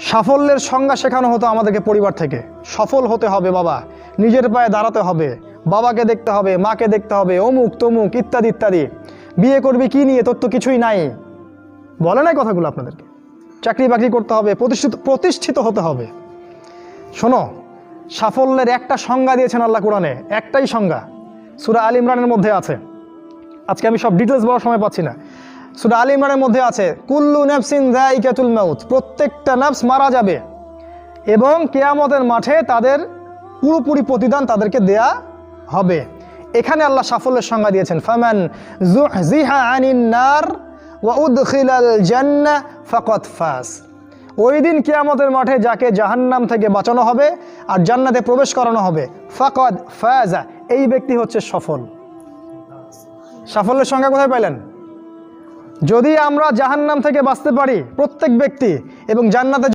সাফল্যের সংজ্ঞা শেখানো হতো আমাদেরকে পরিবার থেকে। সফল হতে হবে বাবা, নিজের পায়ে দাঁড়াতে হবে, বাবাকে দেখতে হবে, মাকে দেখতে হবে, অমুক তমুক ইত্যাদি ইত্যাদি। বিয়ে করবি কি নিয়ে, তোর তো কিছুই নাই, বলে নাই কথাগুলো আপনাদেরকে। চাকরি বাকরি করতে হবে, প্রতিষ্ঠিত হতে হবে। শোনো, সাফল্যের একটা সংজ্ঞা দিয়েছেন আল্লাহ কোরআনে, একটাই সংজ্ঞা, সূরা আল ইমরানের মধ্যে আছে। আজকে আমি সব ডিটেলস বলার সময় পাচ্ছি না। সূরা আল ইমরানের মধ্যে আছে, কুল্লু নাফসিন যায়িকাতুল মাউত, প্রত্যেকটা নফস মারা যাবে এবং কিয়ামতের মাঠে তাদের পুরোপুরি প্রতিদান তাদেরকে দেয়া হবে। এখানে আল্লাহ সাফল্যের সংজ্ঞা দিয়েছেন, ফামান যুহজিহা আনিন নার ওয়া উদখিলাল জান্নাহ ফাকাদ ফাজ। ওই দিন কিয়ামতের মাঠে যাকে জাহান্নাম থেকে বাঁচানো হবে আর জান্নাতে প্রবেশ করানো হবে, ফাকাদ ফাজা, এই ব্যক্তি হচ্ছে সফল। সাফল্যের সংজ্ঞা কোথায় পাইলেন? যদি আমরা জাহান্নাম থেকে বাঁচতে পারি প্রত্যেক ব্যক্তি এবং জান্নাতে